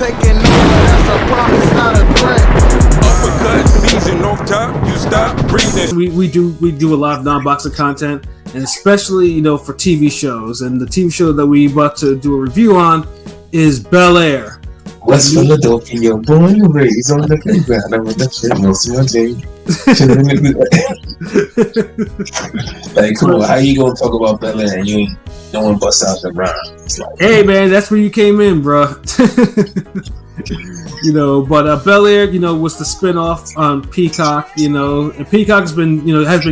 taking over, that's a promise, not a threat. Uppercut season off top, you stop breathing. We do a lot of non-boxing content, and especially for TV shows. And the TV show that we about to do a review on is Bel Air. West Philadelphia, born and raised on the playground. I'm with the shit most of my day. Like, come on, how you gonna talk about Bel Air and you ain't no one busts out the rhyme? Like, hey man, that's where you came in, bro. But Bel Air, was the spinoff on Peacock. And Peacock has been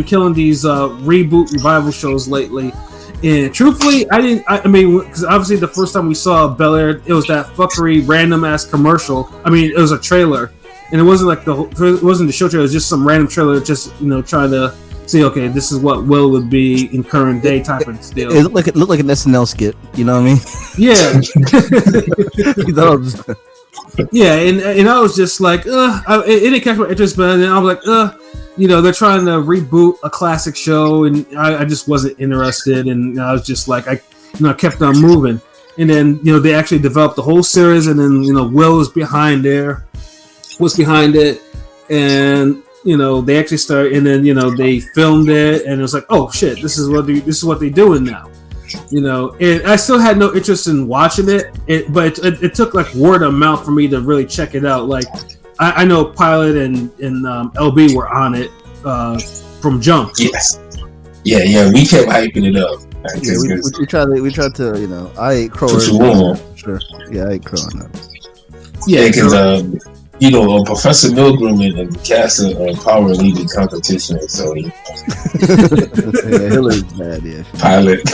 killing these reboot revival shows lately. And truthfully, because obviously the first time we saw Bel Air, it was that fuckery random ass commercial. It was a trailer, and it wasn't it wasn't the show trailer. It was just some random trailer, just trying to see, okay, this is what Will would be in current day type of deal. It looked like an SNL skit. You know what I mean? Yeah. Yeah, and I was just like, it didn't catch my interest, but then I was like, they're trying to reboot a classic show, and I just wasn't interested, and I was just like, I kept on moving, and then they actually developed the whole series, and then Will was behind it, and they actually started, and then they filmed it, and it was like, oh shit, this is what they're doing now. And I still had no interest in watching it, but it took like word of mouth for me to really check it out. Like, I know Pilot and LB were on it from jump. yes, yeah, we kept hyping it up. We tried to, I ate crow. Put you on. Sure, yeah, I ate crow on that. Yeah, because Professor Milgram and the cast of Power leading competition, so Hillary's bad, yeah. Pilot.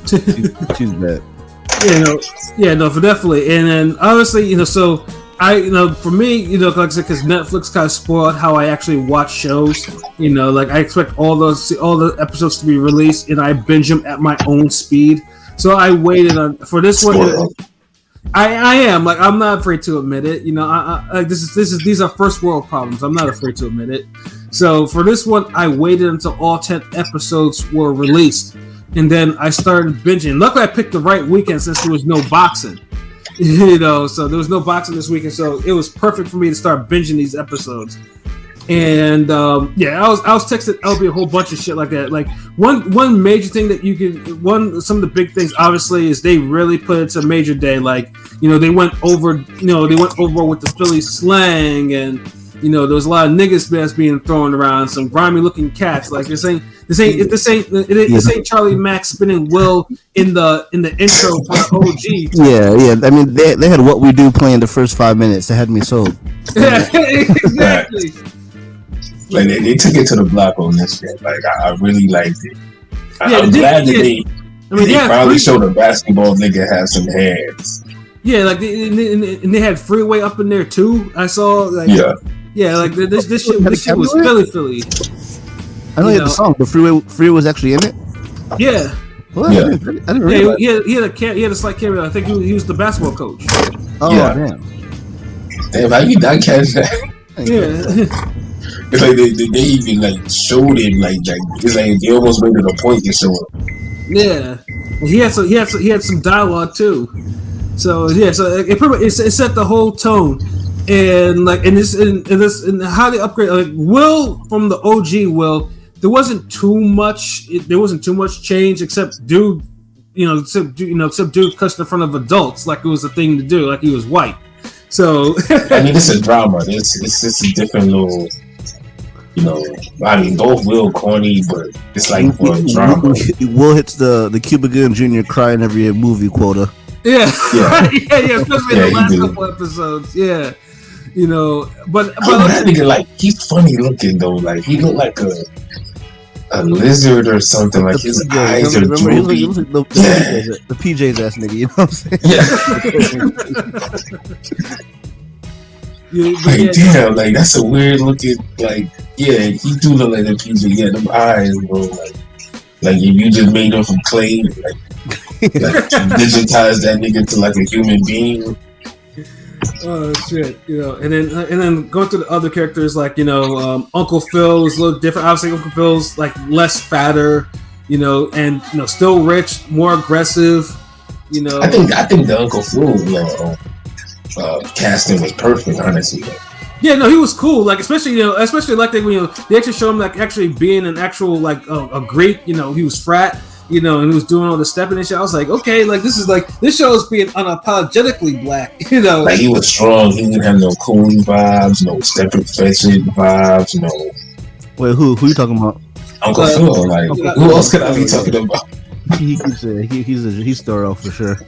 She's bad. For definitely. And then obviously, so I, for me, like I said, because Netflix kind of spoiled how I actually watch shows. Like I expect all the episodes to be released, and I binge them at my own speed. So I waited for this one. I am, like, I'm not afraid to admit it. These are first world problems. I'm not afraid to admit it. So for this one, I waited until all 10 episodes were released, and then I started binging. Luckily, I picked the right weekend since there was no boxing. So there was no boxing this weekend, so it was perfect for me to start binging these episodes. And I was texting LB a whole bunch of shit like that. Like one major thing that some of the big things obviously is they really put it to major day. Like they went over with the Philly slang, and there was a lot of niggas that's being thrown around, some grimy looking cats. Like this ain't Charlie Mack spinning Will in the intro for the OG. Yeah. They had What We Do playing the first 5 minutes. It had me sold. Yeah, exactly. Like they took it to the block on this shit. Like I really liked it. I'm glad that they finally showed a basketball nigga have some hands. Yeah, like they had Freeway up in there too. I saw. Like, yeah, like this shit was Philly. I know he had the song, but Freeway was actually in it. Yeah. What? Yeah. I didn't realize. He had a slight cameo. I think he was the basketball coach. Oh damn! Damn, how you not catch that? Yeah. It's like they even like showed him like it's like they almost made it a point to show him. Yeah, he had some dialogue too. So it set the whole tone, and like in how they upgrade, like Will from the OG Will, there wasn't too much change except dude cussed in front of adults like it was a thing to do, like he was white. So it's a drama. It's a different little. Both Will corny, but it's like for a drama. Will hits the Cuba Gooding Jr. crying every movie quota. Yeah, especially in the last couple episodes. Yeah, but that nigga, like, he's funny looking though. Like he looked like a lizard or something. Like his eyes are droopy. The PJ's ass nigga. You know what I'm saying? Yeah. Damn, like that's a weird looking. Like, he do look like a PJ. Yeah, them eyes, bro. Like if you just made them from clay, like digitize that nigga to like a human being. Oh shit, and then going through the other characters, like Uncle Phil is a little different. Obviously, Uncle Phil's like less fatter, and still rich, more aggressive. I think the Uncle Phil casting was perfect, honestly. Yeah, no, he was cool. Like, especially like they, they actually showed him like actually being an actual like a Greek. He was frat. And he was doing all the stepping and shit. I was like, okay, like this show is being unapologetically black. Like he was strong. He didn't have no cool vibes, no stepping fetching vibes, no. Wait, who you talking about? Uncle Phil. Like, who else could I be talking about? He's thorough for sure.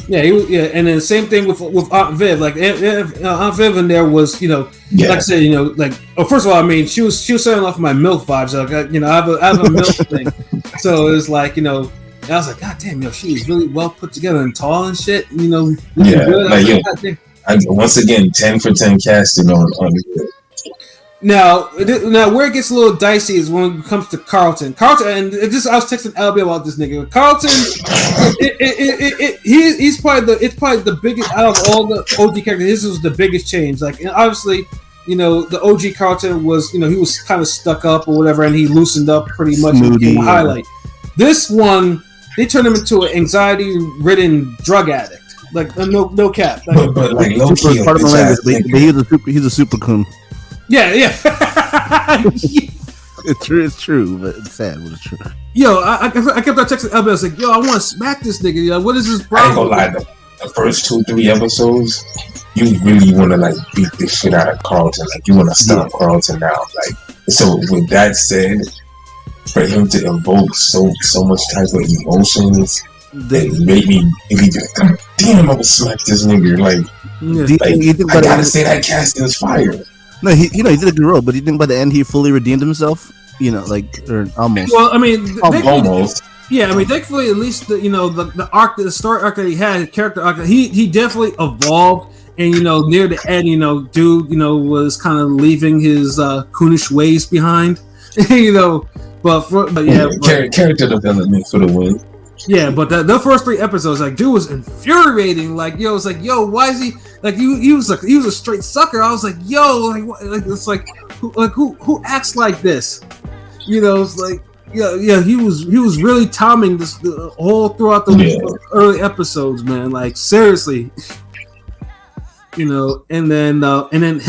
Yeah, and then same thing with Aunt Viv. Like Aunt Viv in there was, like I said, first of all, I mean, she was setting off my MILF vibes. Like, I have a MILF thing, so it was like, I was like, God damn, she is really well put together and tall and shit. Good. Once again, 10 for 10 casting on. Now, where it gets a little dicey is when it comes to Carlton. I was texting LB about this nigga. Carlton, he's probably the biggest out of all the OG characters. This was the biggest change. Like, and obviously, the OG Carlton was, he was kind of stuck up or whatever, and he loosened up pretty much and became a highlight. This one, they turned him into an anxiety-ridden drug addict. Like, no cap. Like, but like low key, part of the language. He's a super coon. Yeah. It's true, but it's sad, but it's true. Yo, I kept on texting LB. I was like, yo, I want to smack this nigga. Yo, what is this problem? I ain't gonna lie, the first 2-3 episodes, you really want to like beat the shit out of Carlton. Like, you want to stop Carlton now. Like, so with that said, for him to invoke so much type of emotions, it made me just, God damn, I would smack this nigga. Like, I gotta say that casting is fire. No, he did a good role, but you think by the end he fully redeemed himself? Or almost. Well, I mean, almost. Yeah, I mean, thankfully, at least the arc, the story arc that he had, his character arc, he definitely evolved. And near the end, dude, was kind of leaving his coonish ways behind. Character development for the win. Yeah, but the first 3 episodes, like, dude was infuriating. Like, it's like, yo, why is he like? He was a straight sucker. I was like, yo, like it's like, who acts like this? It's like, yeah, he was really timing this all throughout the early episodes, man. Like, seriously, and then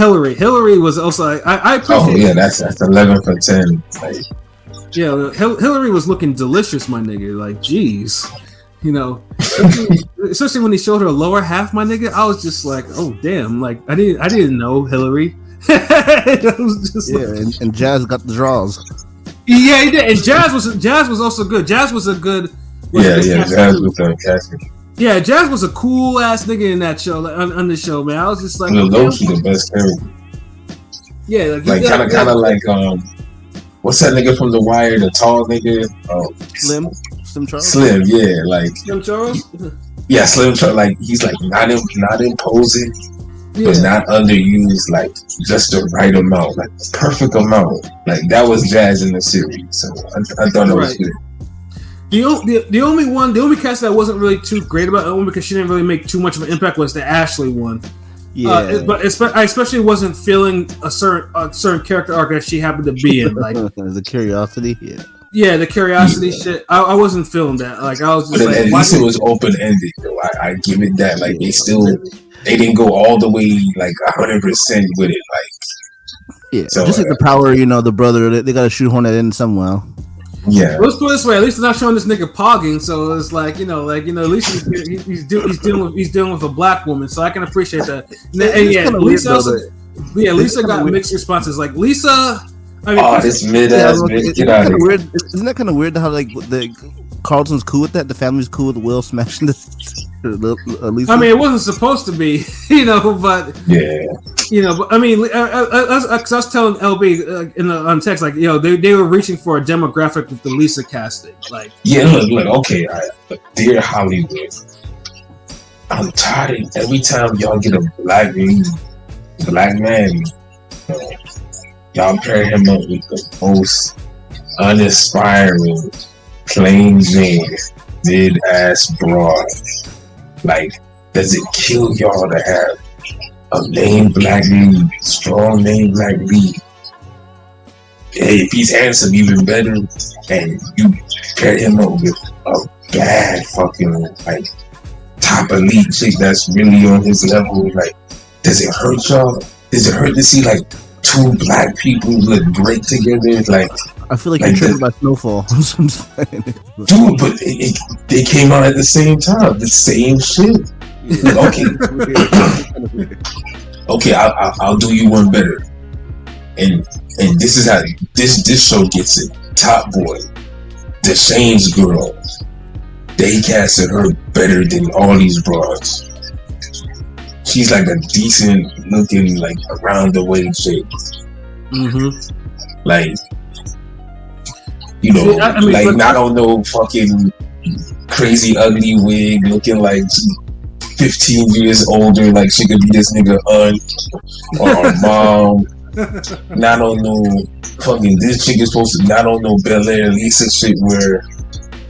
Hillary was also I appreciate. Oh yeah, that's 11 for 10. Like, yeah, Hillary was looking delicious, my nigga. Like, jeez, especially when he showed her lower half, my nigga. I was just like, oh damn, like I didn't know Hillary. And Jazz got the draws. Yeah, he did. And Jazz was also good. Jazz was a good. Jazz was fantastic. Yeah, Jazz was a cool ass nigga in that show, like, on the show, man. I was just like, low-key the best character. Yeah, like kind of like what's that nigga from The Wire? The tall nigga, Slim Charles. Slim, yeah, like Slim Charles. Yeah, Slim Charles. Like, he's like not imposing, but not underused. Like, just the right amount, like perfect amount. Like, that was Jazz in the series, so I thought it was good. The only cast that I wasn't really too great about, only because she didn't really make too much of an impact, was the Ashley one. Yeah, but I especially wasn't feeling a certain character arc that she happened to be in, like the curiosity. Yeah, the curiosity shit. I wasn't feeling that. Like, I was just but at least it was open ended. Though I give it that. Like, they didn't go all the way like 100% with it. Like, yeah, so, just like the power, the brother, they got to shoehorn that in somewhere. Yeah. Let's put it this way. At least they're not showing this nigga pogging, so it's like, at least he's dealing with a black woman, so I can appreciate that. Lisa got mixed responses. Like, Lisa, this mid-ass bitch, get out of here. Isn't that kind of weird how like the Carlton's cool with that? The family's cool with Will smashing Lisa. I mean, it wasn't supposed to be, but yeah. But I mean, because I was telling LB on text, like, they were reaching for a demographic with the Lisa casting, like. Yeah, look, okay, dear Hollywood, I'm tired of every time y'all get a black man, y'all pair him up with the most uninspiring, plain Jane, mid-ass broad. Like, does it kill y'all to have a main black lead, strong main black lead? Hey, if he's handsome, even better. And you pair him up with a bad fucking, like, top elite chick that's really on his level. Like, does it hurt y'all? Does it hurt to see like two black people look great together? Like, I feel like you're triggered by Snowfall. dude, but they came out at the same time, the same shit. Okay, I'll do you one better. And this is how this show gets it. Top Boy, Deshane's girl. They casted her better than all these broads. She's like a decent looking, like around the way chick. Like, you know, see, I mean, like not on no fucking crazy ugly wig, looking like 15 years older, like she could be this nigga aunt or mom. Not on no fucking, this chick is supposed to not on no Bel Air Lisa shit where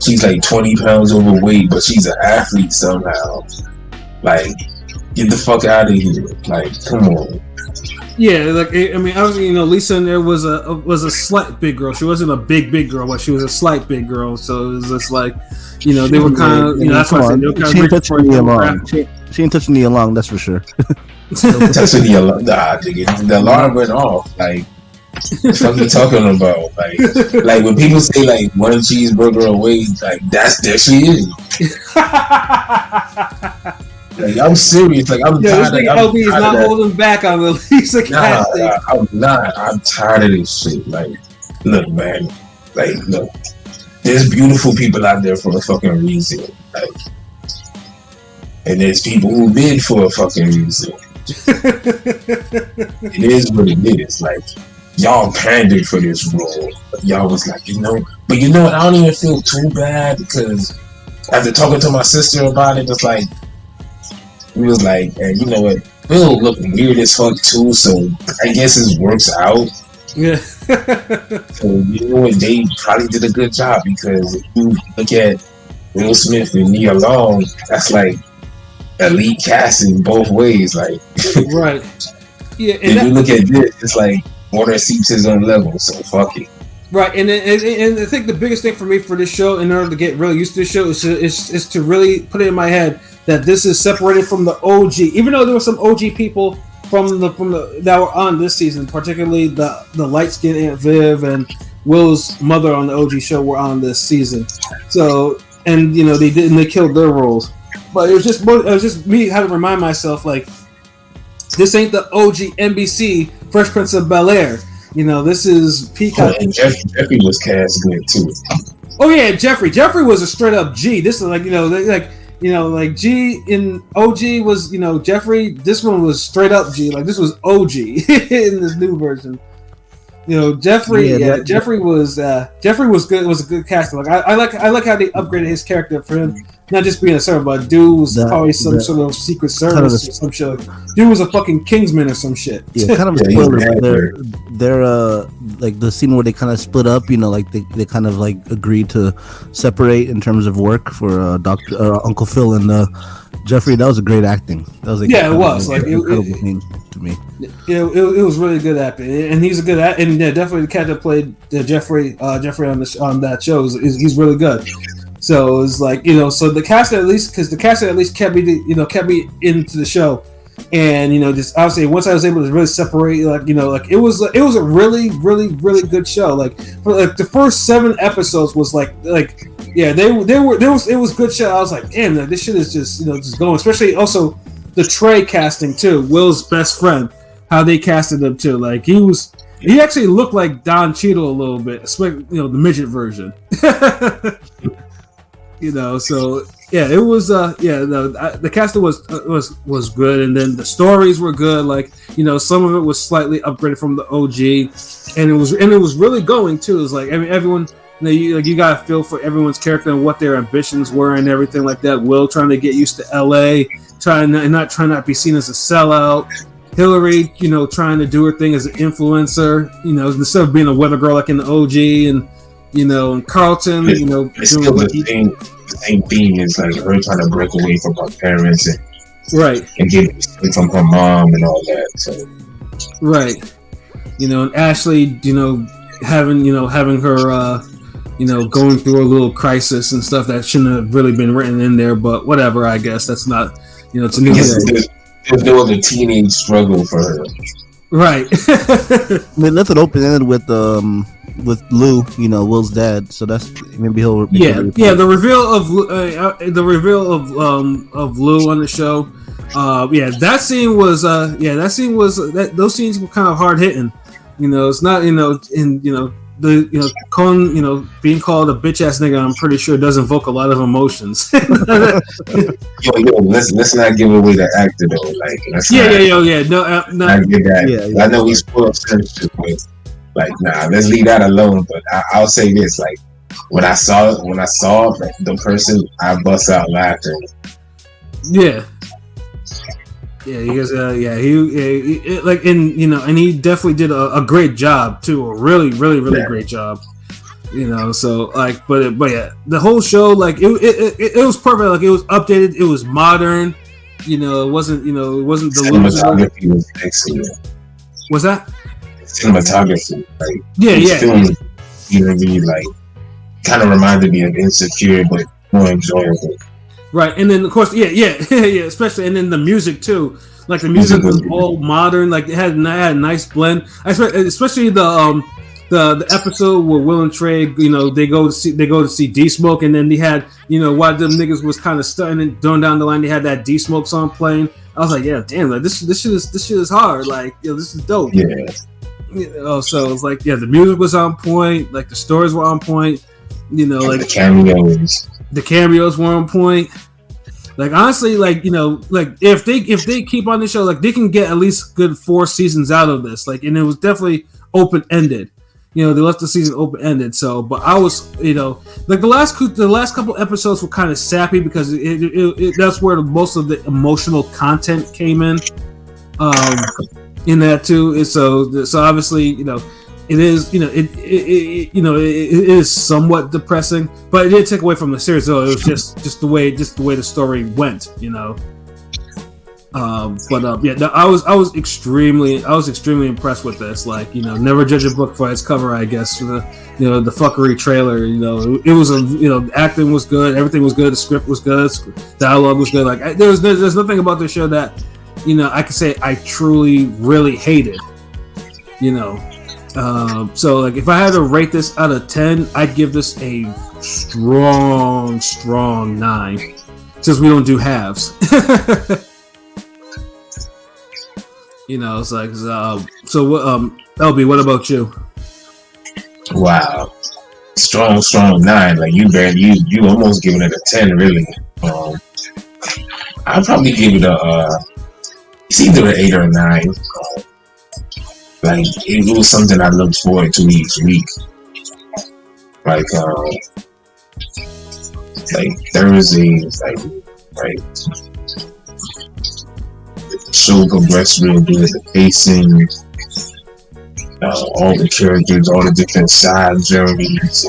she's like 20 pounds overweight, but she's an athlete somehow. Like, get the fuck out of here! Like, come on. Yeah, like I mean, obviously, you know, Lisa in there was a slight big girl. She wasn't a big girl, but she was a slight big girl. So it was just like, you know, they were kind of, you know, that's why I said they were kind of. She ain't touching me along. She ain't touching me along. That's for sure. Touching the alarm, nah, nigga, the alarm went off. Like, what the fuck you talking about? Like when people say like one cheeseburger away, like there she is. Like, I'm serious. Like, I'm tired. Like, LB is not holding back on the Lisa casting. I'm not. I'm tired of this shit. Like, look, man. Like, look. There's beautiful people out there for a fucking reason. Like, and there's people who bid for a fucking reason. It is what it is. Like, y'all pandered for this role. Y'all was like, you know. But you know what? I don't even feel too bad because after talking to my sister about it, it's like, we was like, and you know what? Bill look weird as fuck too, so I guess it works out. Yeah. So you know what? They probably did a good job because if you look at Will Smith and Nia Long, that's like elite casting both ways. Like, right. Yeah. And if you look at this, it's like Warner seeps his own level. So fuck it. Right, and I think the biggest thing for me for this show, in order to get really used to this show, is to really put it in my head that this is separated from the OG. Even though there were some OG people from the that were on this season, particularly the light skinned Aunt Viv and Will's mother on the OG show were on this season. So, and you know, they killed their roles, but it was just me having to remind myself like, this ain't the OG NBC Fresh Prince of Bel Air. You know, this is Peacock. And Jeffrey was cast good too. Oh yeah, Jeffrey. Jeffrey was a straight up G. This is like, like G in OG was, you know, Jeffrey. This one was straight up G. Like, this was OG in this new version. You know, Jeffrey. Yeah, Jeffrey was good. It was a good casting. Like, I like how they upgraded his character for him. Not just being a servant, but dude was probably some sort of secret service or some shit. Dude was a fucking Kingsman or some shit. Yeah, kind of a spoiler. They're like the scene where they kind of split up. You know, like they kind of like agreed to separate in terms of work for Uncle Phil and Jeffrey. That was a great acting. That was like, yeah, it was like incredible thing to me. Yeah, it was really good acting, and he's a good actor. And yeah, definitely the cat that played Jeffrey on that show he's really good. So it's like, you know, so the cast at least kept me into the show, and you know, just obviously once I was able to really separate, like, you know, like it was a really good show. Like for like the first 7 episodes was like yeah, it was good show. I was like, damn, this shit is just, you know, just going. Especially also the Trey casting too, Will's best friend, how they casted him too. Like he actually looked like Don Cheadle a little bit, especially, you know, the midget version. You know, so yeah, it was the casting was good, and then the stories were good. Like, you know, some of it was slightly upgraded from the OG, and it was really going too. It was like, I mean, everyone, you know, you got to feel for everyone's character and what their ambitions were and everything like that. Will trying to get used to LA, trying not to be seen as a sellout. Hillary, you know, trying to do her thing as an influencer, you know, instead of being a weather girl like in the OG, and you know, and Carlton, you know, it's still the same theme is like her trying to break away from her parents and get from her mom and all that. So right, you know, and Ashley, you know, having her, you know, going through a little crisis and stuff that shouldn't have really been written in there, but whatever. I guess that's not, you know, it's a new thing. There's no other teenage struggle for her. Right. They left it open ended with Lou, you know, Will's dad. So that's maybe he'll. The reveal of Lou on the show. That scene was those scenes were kind of hard hitting. You know, it's not being called a bitch ass nigga. I'm pretty sure does invoke a lot of emotions. Yo, let's not give away the actor though. Like, no. I get that. Yeah, I know he's full of shit, but like, nah, let's leave that alone. But I'll say this: like, when I saw the person, I bust out laughing. Yeah. Yeah, because and he definitely did a great job too, a really great job. You know, so like, but yeah, the whole show, like, it was perfect. Like, it was updated, it was modern. You know, it wasn't the cinematography was excellent. What's that? Cinematography, like, film, like, kind of reminded me of Insecure, but more enjoyable. Right, and then of course, especially, and then the music too. Like, the music was all modern. Like, it had a nice blend. Especially the episode where Will and Trey, you know, they go to see D Smoke, and then they had, you know, while them niggas was kind of stunting and going down the line, they had that D Smoke song playing. I was like, yeah, damn, like this shit is hard. Like, yo, this is dope. Yeah. You know, so it's like, yeah, the music was on point. Like, the stories were on point. You know, like the cameos were on point. Like, honestly, like, you know, like, if they keep on the show, like, they can get at least good 4 seasons out of this. Like, and it was definitely open ended. You know, they left the season open ended. So, but I was, you know, like, the last couple episodes were kind of sappy because that's where most of the emotional content came in that too. So obviously, you know, it is, you know, it is somewhat depressing, but it didn't take away from the series though. It was just the way the story went, you know. I was extremely impressed with this. Like, you know, never judge a book by its cover, I guess. For the fuckery trailer, you know, it was the acting was good, everything was good, the script was good, dialogue was good. Like, there's nothing about the show that, you know, I could say I truly really hated, you know. So, like, if I had to rate this out of 10, I'd give this a strong 9, since we don't do halves. You know, it's like, LB, what about you? Wow, strong 9. Like, you almost giving it a 10, really. I'd probably give it it's either an 8 or a 9. Like, it was something I looked forward to each week. Like Thursdays, like the show progressed real good. The pacing, all the characters, all the different side journeys,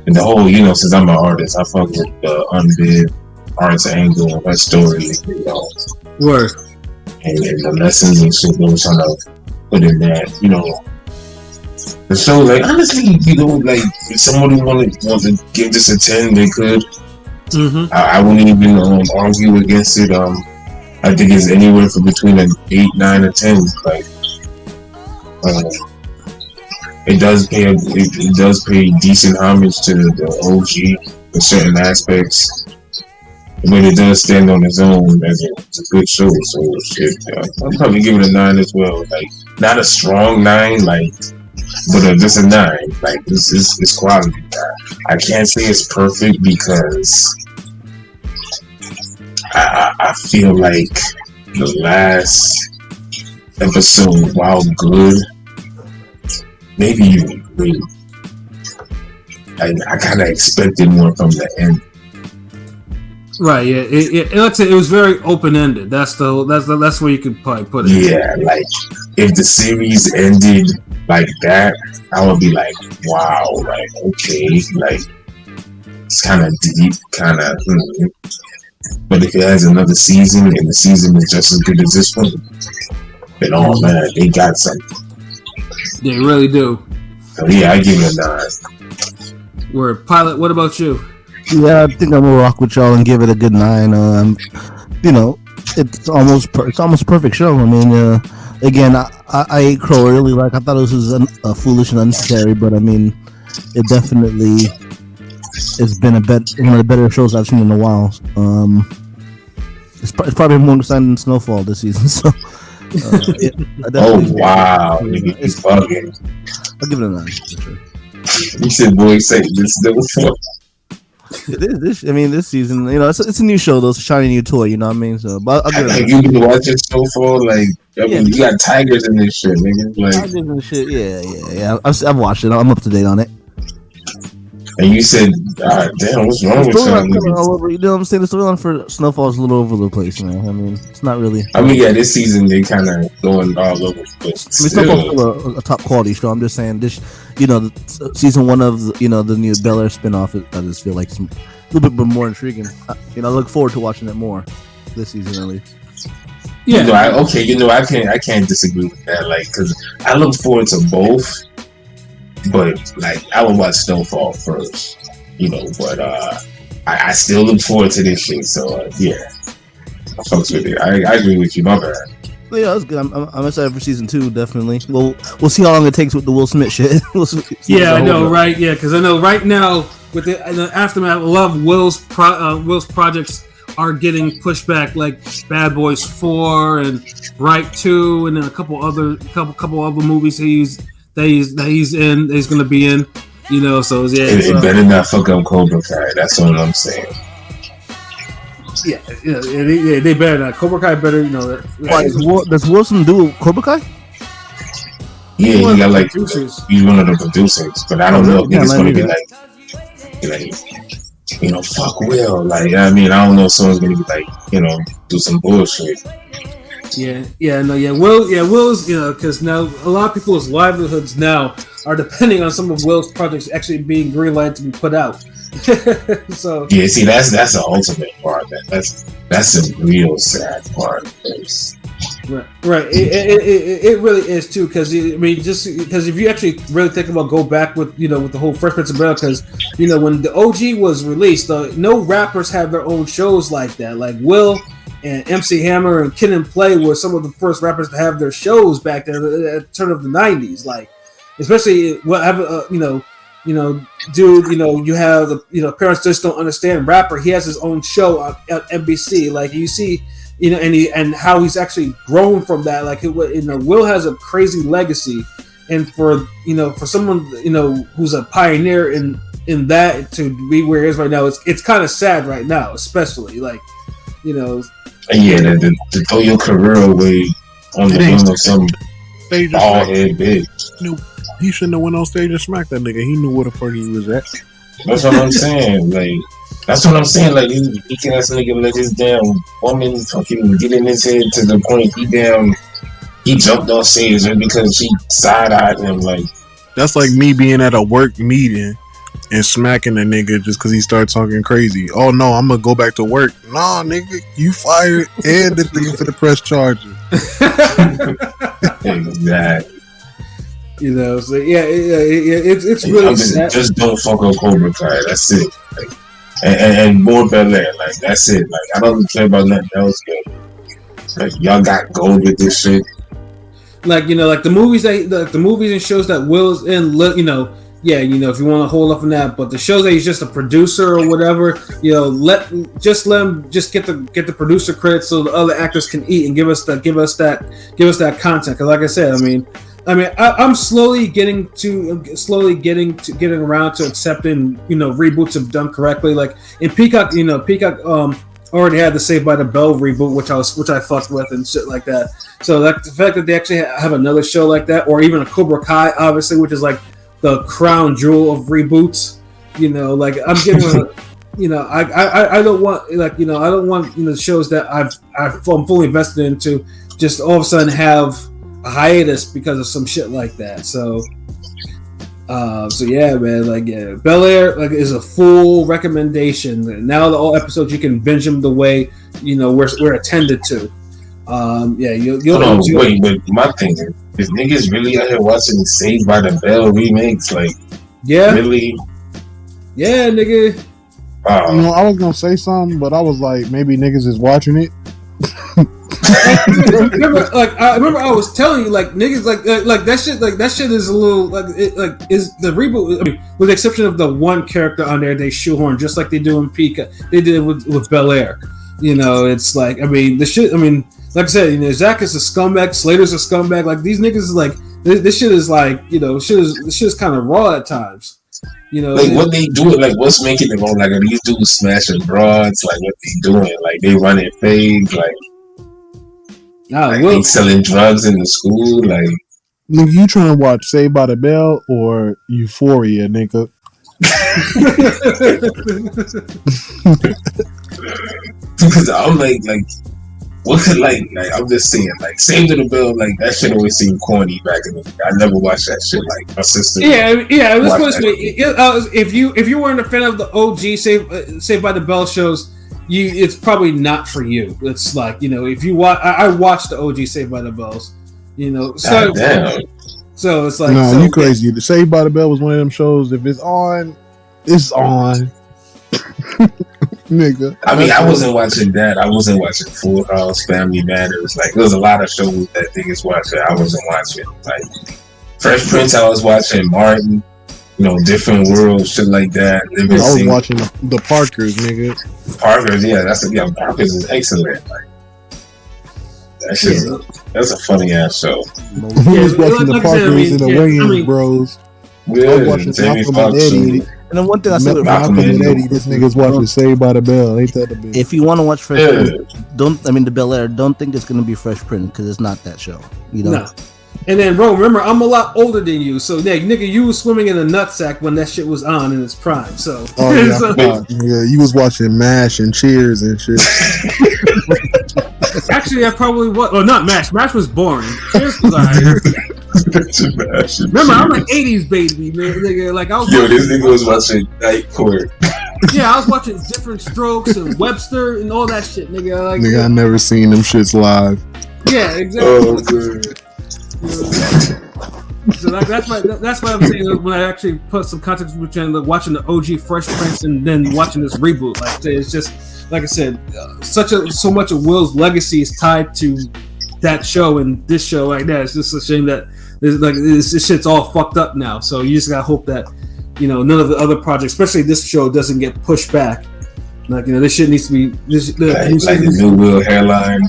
and the whole, you know, since I'm an artist, I fuck with the unbid arts angle of that story, you know. Word. And the lessons and shit they were trying to put in that, you know. The show, like, honestly, you know, like, if somebody wanted to give this a 10, they could. Mm-hmm. I wouldn't even argue against it. I think it's anywhere from between an 8, 9, or 10. Like, it does pay decent homage to the OG in certain aspects, but it does stand on its own as a good show. So shit, I'll probably give it a 9 as well. Like, not a strong 9, like, but just a 9. Like, this is quality. I can't say it's perfect because I feel like the last episode, while good, maybe even great, I kind of expected more from the end. Right. Yeah. It was very open ended. That's where you could probably put it. Yeah. Like, if the series ended like that, I would be like, wow. Like, okay. Like, it's kind of deep. Kind of. But if it has another season and the season is just as good as this one, then oh man, they got something. They really do. So yeah, I give it a 9. Word. Pilot, what about you? Yeah, I think I'm gonna rock with y'all and give it a good 9. You know, it's almost a perfect show. I mean, again, I ate crow early. Like I thought this was foolish and unnecessary, but I mean, it definitely has been one of the better shows I've seen in a while. It's probably more exciting than Snowfall this season. So, oh wow, nigga, he's bugging. I'll give it a 9 for sure. You said boy say this Snowfall. This season, it's a new show though. It's a shiny new toy. You know what I mean? So, but I'll give it. You been watching Snowfall? Like, I mean, you got tigers in this shit, nigga. Like, tigers and shit. Yeah. I've watched it. I'm up to date on it. And you said, damn, what's wrong with you? All over, you know what I'm saying? The storyline for Snowfall is a little over the place, man. I mean, it's not really. I mean, yeah, this season they kind of going all over the place. I mean, Snowfall's still a top quality show. I'm just saying, this, season 1 of the new Bel Air spinoff. I just feel like it's a little bit more intriguing. I look forward to watching it more this season, at least. Yeah. I can't disagree with that. Like, because I look forward to both. But like I would watch Snowfall first, But I still look forward to this shit. So yeah, I fucks with it. I agree with you. My bad. Well, yeah, that's good. I'm excited for season 2. Definitely. Well, we'll see how long it takes with the Will Smith shit. Yeah, I know, right? Yeah, because I know right now with the aftermath, a lot of Will's projects are getting pushed back, like Bad Boys 4 and Bright 2, and then a couple other movies he's going to be in, so yeah. It better not fuck up Cobra Kai. That's all I'm saying. Yeah, they better not. Cobra Kai better, Does Wilson do Cobra Kai? Yeah, he got like producers. He's one of the producers, but I don't know if it's going to be like, fuck Will. Like, I mean, I don't know if someone's going to be like, do some bullshit. Will's, because now a lot of people's livelihoods now are depending on some of Will's projects actually being greenlighted to be put out. So yeah, see, that's the ultimate part. That's the real sad part. Right. It really is too, because just because if you actually really think about go back with with the whole Fresh Prince of Bel-Air, because when the OG was released, no rappers had their own shows like that. Like Will and MC Hammer and Kid and Play were some of the first rappers to have their shows back there at the turn of the 90s. Like, especially dude, you have the parents just don't understand rapper. He has his own show at NBC. Like you see, and how he's actually grown from that. Like Will has a crazy legacy, and for someone who's a pioneer in that to be where he is right now, it's kind of sad right now, especially like. Yeah, to throw your career away on the name of some bald head bitch. He shouldn't have went on stage and smacked that nigga. He knew where the fuck he was at. That's what I'm saying. Like, that's what I'm saying. Like, he can ask nigga let his damn woman fucking get in his head to the point he jumped on stage just because she side-eyed him. Like, that's like me being at a work meeting and smacking a nigga just because he started talking crazy. Oh no, I'm gonna go back to work. Nah, nigga, you fired and the thing for the press charges. Exactly. So yeah, it's really sad. Just don't fuck up Cobra Kai. That's it. Like, and more Bel Air. Like that's it. Like I don't care about nothing else. But like y'all got gold with this shit. Like like the movies and shows that Will's in. Yeah, if you want to hold up on that, but the shows that he's just a producer or whatever, let him just get the producer credit so the other actors can eat and give us that content. Because like I said, I'm slowly getting around to accepting reboots if done correctly. Like in Peacock, Peacock already had the Saved by the Bell reboot, which I fucked with and shit like that. So like the fact that they actually have another show like that, or even a Cobra Kai, obviously, which is like the crown jewel of reboots, like I'm giving, I don't want I don't want shows that I'm fully invested into just all of a sudden have a hiatus because of some shit like that. So yeah, man, like Bel Air is a full recommendation. Now all episodes you can binge them the way we're attended to. You'll wait, but my thing is niggas really out here watching Saved by the Bell remakes? Like, yeah, really? Yeah, nigga. I was gonna say something, but I was like, maybe niggas is watching it. I remember I was telling you, like niggas, like that shit is a little is the reboot. I mean, with the exception of the one character on there, they shoehorn just like they do in Peacock. They did with Bel Air. You know, it's like I mean, the shit. I mean, like I said, you know, Zach is a scumbag. Slater's a scumbag. Like these niggas is like this shit is like this shit is kind of raw at times. You know, like what they do, like what's making it wrong? Like are these dudes smashing broads? Like what they doing? Like they running fades? Like they selling drugs in the school? Like nigga, you trying to watch Saved by the Bell or Euphoria, nigga? Because I'm like what could like I'm just saying like Saved by the Bell, like that shit always seemed corny back in the day. I never watched that shit. Like my sister, it was supposed to be. If you weren't a fan of the OG Saved by the Bell shows, it's probably not for you. It's like, you know, if you watch, I watched the OG Saved by the Bells, you know, so it's like, no, you crazy. The Saved by the Bell was one of them shows. If it's on, it's on. Nigga. I mean, I wasn't watching that. I wasn't watching Full House, Family Matters. Like, there was a lot of shows that niggas watching. I wasn't watching. Like, Fresh Prince, I was watching. Martin, you know, Different World, shit like that. I was watching the Parkers, nigga. Parkers, Parkers is excellent. Like, that shit, that's a funny ass show. He was watching the Parkers and the Wayans Bros. Yeah, I was watching Malcolm and Eddie. And then one thing I said with Malcolm and Eddie, this nigga's watching Saved by the Bell. Ain't that the bitch? If you want to watch Fresh Prince, the Bel Air, don't think it's gonna be Fresh Prince because it's not that show. You know. No. And then, bro, remember, I'm a lot older than you, so nigga, you was swimming in a nutsack when that shit was on in its prime. So, yeah, you was watching MASH and Cheers and shit. Actually, I probably was. Well, not MASH. MASH was boring. Cheers was alright. Remember, I'm an '80s baby, nigga. Like I was. This nigga was watching Night Court. Yeah, I was watching Different Strokes and Webster and all that shit, nigga. Like, nigga, I never seen them shits live. Yeah, exactly. Oh, good. So that's why I'm saying when I actually put some context between watching the OG Fresh Prince and then watching this reboot. Like it's just like I said, so much of Will's legacy is tied to that show and this show like that. It's just a shame that this shit's all fucked up now. So you just gotta hope that, you know, none of the other projects, especially this show, doesn't get pushed back. Like, you know, this shit needs to be like the new Will hairline.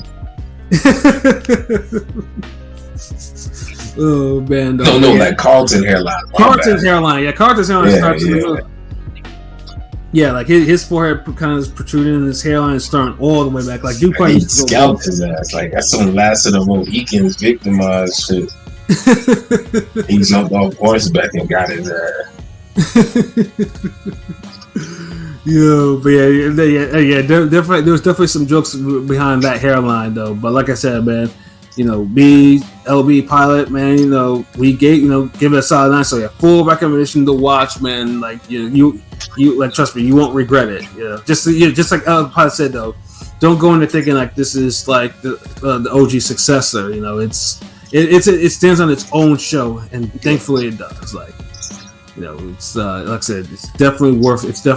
Oh man! No, like Carlton hairline. Carlton's hairline starts in the middle. Yeah, like his forehead kind of is protruding, and his hairline is starting all the way back. Like you probably scalped his ass. Like that's some last of the Mohicans victimized shit. He jumped off horseback and got his ass. But definitely there was definitely some jokes behind that hairline though. But like I said, man, you know, LB Pilot, man, you know, we give it a solid 9. So yeah, full recommendation to watch, man. Like you like, trust me, you won't regret it. You know, just like LB Pilot said though, don't go into thinking like this is like the OG successor. You know, it stands on its own show, and thankfully it does. Like, you know, it's like I said, it's definitely worth it. So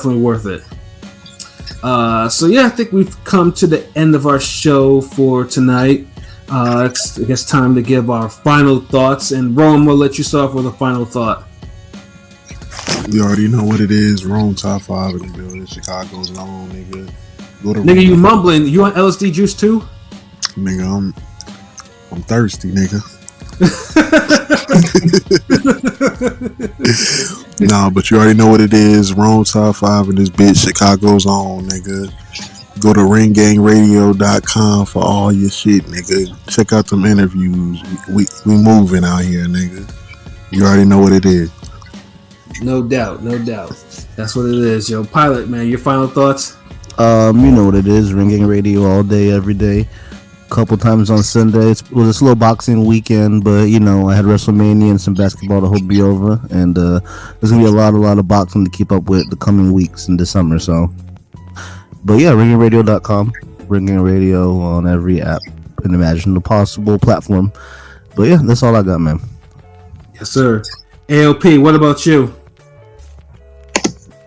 yeah, I think we've come to the end of our show for tonight. It's, I guess, time to give our final thoughts. And Rome, we'll let you start with a final thought. You already know what it is. Rome top 5 in the building. Chicago's on, nigga. Go to nigga, you mumbling. You on LSD juice too? Nigga, I'm thirsty, nigga. Nah, but you already know what it is. Rome top 5 in this bitch. Chicago's on, nigga. Go to ringgangradio.com for all your shit, nigga. Check out them interviews. We moving out here, nigga. You already know what it is. No doubt. That's what it is, yo. Pilot, man, your final thoughts? You know what it is. Ring Gang Radio all day, every day. Couple times on Sunday. It was a slow boxing weekend, but you know, I had WrestleMania and some basketball to hope be over, and there's gonna be a lot of boxing to keep up with the coming weeks in December. So, but yeah, ringgangradio.com, Ring Gang Radio on every app and imaginable possible platform. But yeah, that's all I got, man. Yes, sir. ALP, what about you?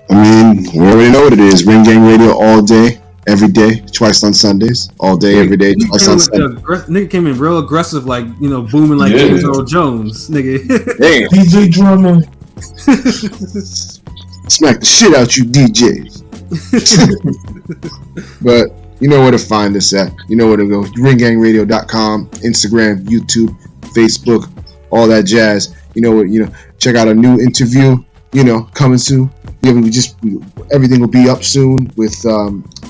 I mean, we already know what it is. Ring Gang Radio all day, every day, twice on Sundays, all day, every day, twice on Sundays. Nigga came in real aggressive, like, you know, booming like James Earl Jones, nigga. Damn, DJ drummer. Smack the shit out you DJs. But you know where to find us at. You know where to go. Ringgangradio.com, Instagram, YouTube, Facebook, all that jazz. You know what? You know, check out a new interview. You know, coming soon. Everything will be up soon with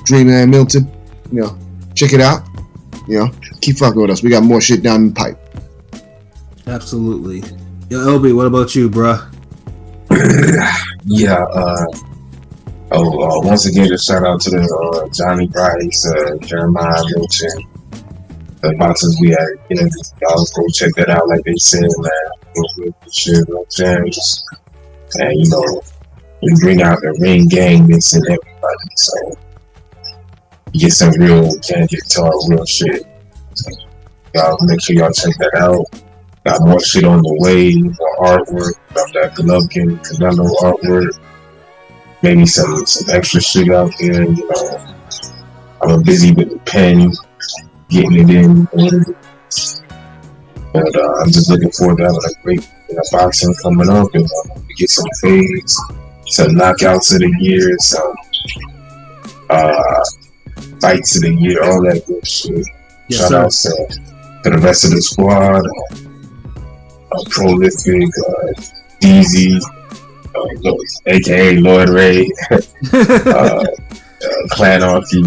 Dreamland Milton. You know, check it out. You know, keep fucking with us. We got more shit down the pipe. Absolutely. Yo, LB, what about you, bruh? Yeah. Once again, a shout out to the Johnny Bryce, Jeremiah Milton, the boxes we had. You know, y'all go check that out. Like they said, man, shit, gems, and you know, we bring out the ring gang, mixing everybody. So you get some real candy guitar, real shit. So, y'all make sure y'all check that out. Got more shit on the way, more artwork, got that Golovkin, Canelo artwork. Maybe some extra shit out there, you know. I'm busy with the pen, getting it in. But I'm just looking forward to having a great boxing coming up and we get some fades, some knockouts of the year, some fights of the year, all that good shit. Yes, Shout out to the rest of the squad, Prolific, DZ, aka Lloyd Ray, Clanarchy,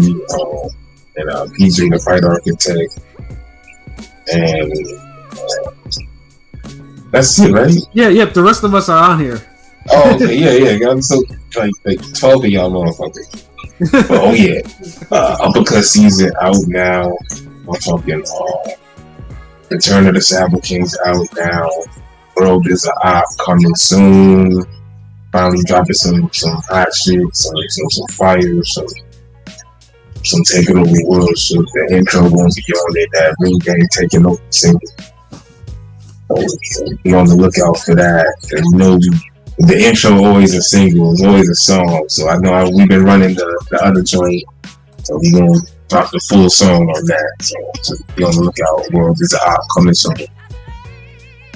and PJ the Fight Architect, and that's it, right? Yeah. The rest of us are on here. Oh, okay, yeah. I'm so like 12 of y'all motherfuckers. But, oh yeah, Uppercut season out now. I'm talking Return of the Saddle Kings out now. World is a op coming soon. Finally dropping some hot shit, some fire, some taking over world shit. The intro gonna be on it. That ring game taking over single. So be on the lookout for that. And you know, the intro always a single, it's always a song. So I know we've been running the other joint, so we gonna drop the full song on that. So be on the lookout. World is a op coming soon.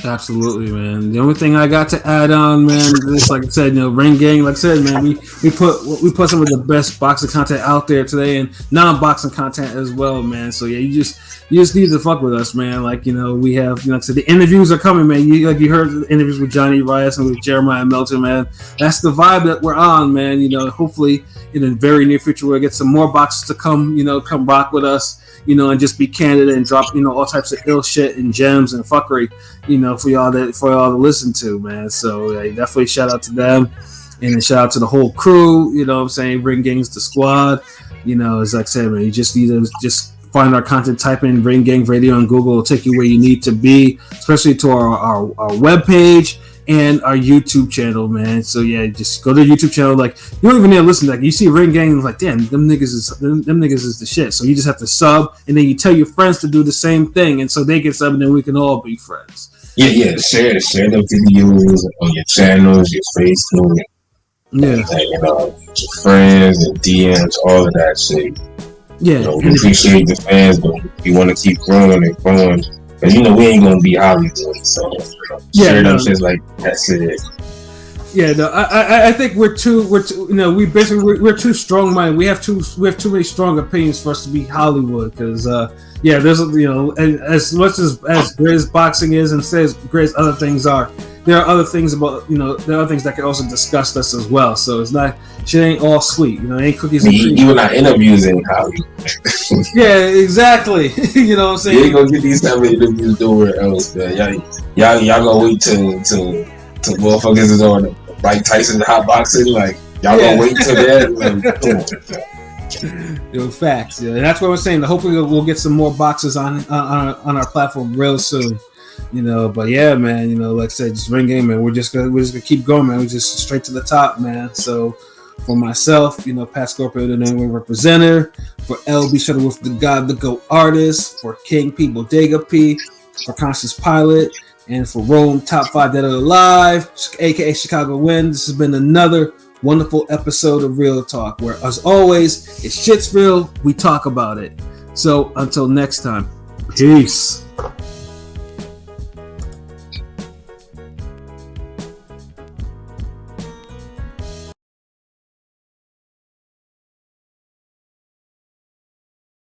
Absolutely, man. The only thing I got to add on, man, is like I said, you know, Ring Gang. Like I said, man, we put some of the best boxing content out there today, and non-boxing content as well, man. So yeah, you just need to fuck with us, man. Like, you know, we have, you know, like I said, the interviews are coming, man. You heard the interviews with Johnny Rice and with Jeremiah Melton, man. That's the vibe that we're on, man. You know, hopefully in the very near future we'll get some more boxes to come, you know, come rock with us. You know, and just be candid and drop, you know, all types of ill shit and gems and fuckery, you know, for y'all to listen to, man. So yeah, definitely shout out to them, and then shout out to the whole crew. You know what I'm saying? Ring Gang's the squad. You know, as like I said, man, you just need to just find our content, type in Ring Gang Radio on Google, it'll take you where you need to be, especially to our webpage and our YouTube channel, man. So yeah, just go to the YouTube channel. Like, you don't even need to listen. Like, you see Ring Gang, like, damn, them niggas is the shit. So you just have to sub, and then you tell your friends to do the same thing, and so they can sub, and then we can all be friends. Yeah. Share the videos on your channels, your Facebook. Yeah, your friends and DMs, all of that shit. Yeah, you know, we appreciate the fans, but we want to keep growing and growing. Cause you know we ain't gonna be Hollywood, so share them shit like that's it. Yeah, no, I think we're too you know, we're too strong minded. We have too many strong opinions for us to be Hollywood. Because yeah, there's, you know, as much as great as boxing is and as great as other things are, there are other things about, you know, there are other things that can also disgust us as well. So it's not, shit ain't all sweet, you know, it ain't cookies and cream. Even our interviews ain't Hollywood. Yeah, exactly. You know what I'm saying? You ain't gonna get these type of interviews nowhere else, man. Y'all gonna wait till motherfuckers is on Mike Tyson hot boxing, like y'all gonna wait till that. Yo, facts. Yeah, and that's what we're saying. Hopefully, we'll get some more boxes on our platform real soon. You know, but yeah, man. You know, like I said, just Ring Game, man. We're just gonna keep going, man. We're just straight to the top, man. So, for myself, you know, Pat Scorpio, the name representative. For LB Shuttleworth, the God, the Go artist. For King P, Bodega P. For Conscious Pilot. And for Rome, Top 5 Dead or Alive, aka Chicago Win. This has been another wonderful episode of Real Talk, where, as always, if shit's real, we talk about it. So until next time, peace.